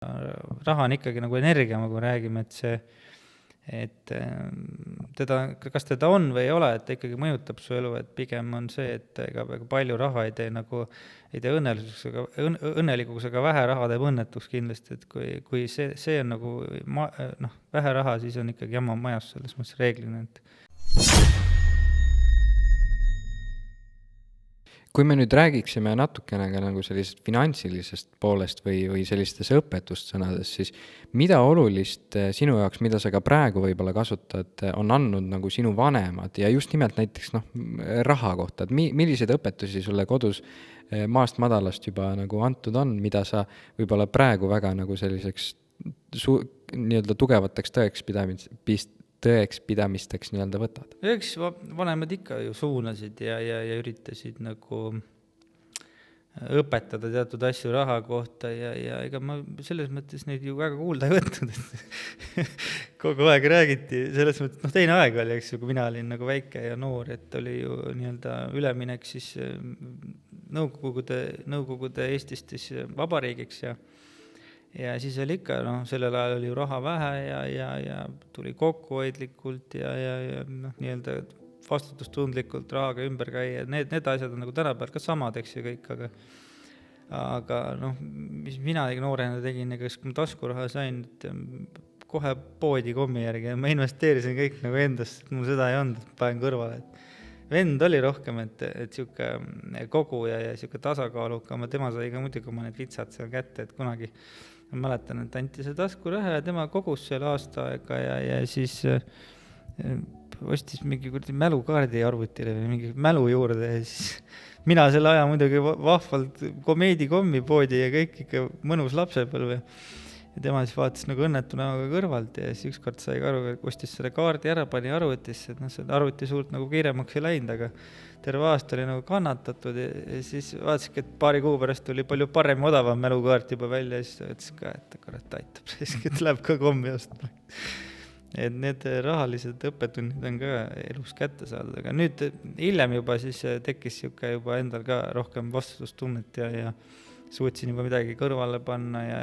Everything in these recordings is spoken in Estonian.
Raha on ikkagi nagu energia, kui me räägime, et teda, kas teda on või ei ole, et ta ikkagi mõjutab su elu, et pigem on see, et ega palju raha ei tee õnnelikuks, aga vähe raha teeb õnnetuks kindlasti, et kui see on nagu vähe raha, siis on ikkagi jama majas selles mõttes reeglina, et Kui me nüüd räägiksime natukene ka nagu sellisest finantsilisest poolest või sellistes õpetussõnades, siis mida olulist sinu jaoks, mida sa ka praegu võib-olla kasutad, on andnud nagu sinu vanemad ja just nimelt näiteks raha kohta, et milliseid õpetusi sulle kodus maast madalast juba nagu antud on, mida sa võib-olla praegu väga nagu selliseks nii-öelda tugevateks tõekspidamisteks nii-öelda võtad? eks vanemad ikka ju suunasid ja üritasid nagu õpetada teatud asju raha kohta ja ega ma selles mõttes neid ju väga kuulda ei võtnud, et kogu aeg räägiti, selles mõttes, teine aeg oli, eks ju, kui mina olin nagu väike ja noor, et oli ju nii-öelda üleminek siis Nõukogude Eestist siis vabariigiks ja siis oli ikka, sellel ajal oli ju raha vähe ja tuli kokkuhoidlikult ja nii-öelda vastutustundlikult rahaga ümber käia, need asjad on nagu tänapäeval ka samad, eks ju kõik, aga mis mina noorena tegin, ega kui ma taskuraha sain, et kohe poodi kommi järgi ja ma investeerisin kõik nagu endasse, et mul seda ei olnud, et panen kõrvale, et vend oli rohkem, et siuke kogu ja siuke tasakaalukam, tema sai ka muidugi oma need vitsad seal kätte, et kunagi ma mäletan, et anti see taskuraha ja tema kogus seal aasta aega ja siis ostis mingi mälukaardi arvutile või mingi mälu juurde ja siis mina selle aja muidugi vahvalt komeedikommi poodi ja kõik ikka mõnus lapsepõlve. Ja tema siis vaatas nagu õnnetu näoga kõrvalt ja siis ükskord sai aru, et ostis selle kaardi ära, pani arvutisse, et see arvuti suurt nagu kiiremaks ei läinud, aga terve aasta oli nagu kannatatud ja siis vaataski, et paari kuu pärast tuli palju parem ja odavam mälukaart juba välja ja siis ütles ka, et kurat aitab, et läheb ka kommi ostma. Et need rahalised õppetunnid on ka elus kätte saadud, aga nüüd hiljem juba siis tekkis siuke juba endal ka rohkem vastutustunnet ja suutsin juba midagi kõrvale panna ja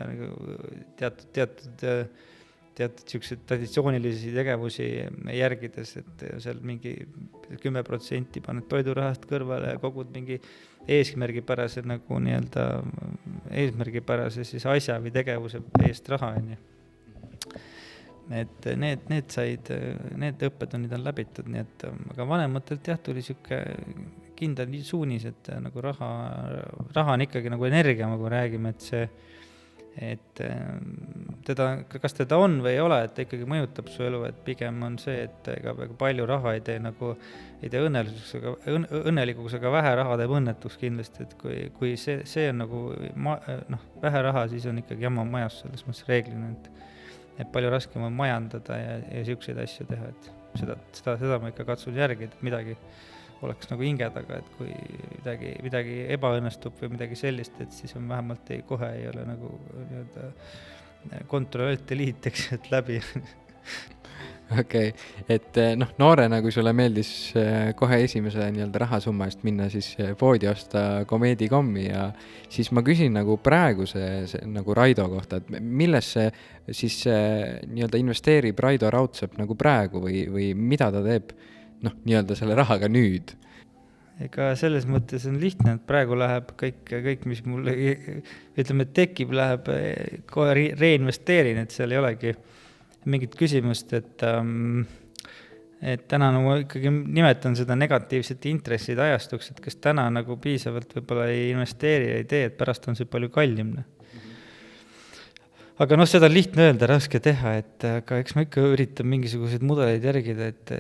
teatud siukseid traditsioonilisi tegevusi järgides, et seal mingi 10% paned toidurahast kõrvale ja kogud mingi eesmärgipärase nagu nii-öelda eesmärgipärase siis asja või tegevuse eest raha, onju. Et need õppetunnid on läbitud, nii et aga vanematelt jah, tuli siuke kindel suunis, et nagu raha on ikkagi nagu energia, kui räägime, et teda, kas teda on või ei ole, et ta ikkagi mõjutab su elu, et pigem on see, et ega palju raha ei tee õnnelikuks, aga vähe raha teeb õnnetuks kindlasti, et kui see on nagu vähe raha, siis on ikkagi jama majas selles mõttes reeglina, et palju raskem on majandada ja siukseid asju teha, et seda ma ikka katsun järgi, et midagi oleks nagu hinge taga, et kui midagi ebaõnnestub või midagi sellist, et siis on vähemalt kohe ei ole nagu kontroll-delete, eks, et läbi. Okei, et noorena, kui sulle meeldis kohe esimese nii-öelda rahasumma eest minna siis poodi osta komeedikommi ja siis ma küsin nagu praeguse nagu Raido kohta, et millesse siis nii-öelda investeerib Raido Raudsepp nagu praegu või mida ta teeb nii-öelda selle rahaga nüüd? Ega selles mõttes on lihtne, et praegu läheb kõik mis mulle, ütleme, et tekib, läheb kohe reinvesteerin, et seal ei olegi mingit küsimust, et täna ma ikkagi nimetan seda negatiivsete intresside ajastuks, et kes täna nagu piisavalt võib-olla ei investeeri, ei tee, et pärast on see palju kallim. Aga seda on lihtne öelda, raske teha, et aga eks ma ikka üritan mingisuguseid mudeleid järgida, et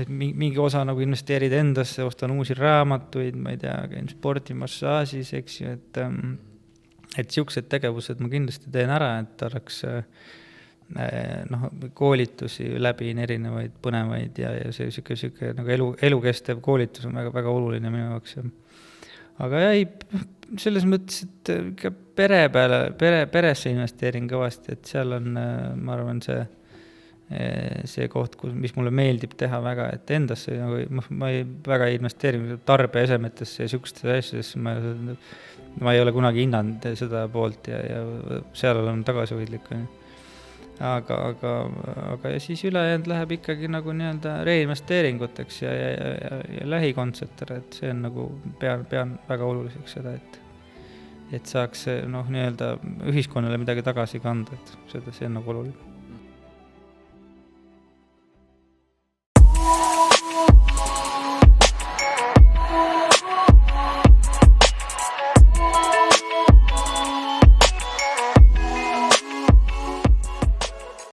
mingi osa nagu investeerida endasse, ostan uusi raamatuid, ma ei tea, käin spordimassaažis, eks ju, et siuksed tegevused ma kindlasti teen ära, et oleks koolitusi läbi erinevaid põnevaid ja see siuke nagu elukestev koolitus on väga, väga oluline minu jaoks. Aga ei, selles mõttes, et ikka peresse investeerin kõvasti, et seal on, ma arvan, see see koht, mis mulle meeldib teha väga, et endasse nagu, ma väga ei investeeri tarbeesemetesse ja sihukestesse asjadesse, ma ei ole kunagi hinnanud seda poolt ja seal olen tagasihoidlik. Aga ja siis ülejäänud läheb ikkagi nagu nii-öelda reinvesteeringuteks ja lähikontsertele, et see on nagu, pean väga oluliseks seda, et saaks noh, nii-öelda ühiskonnale midagi tagasi kanda, et see on nagu oluline.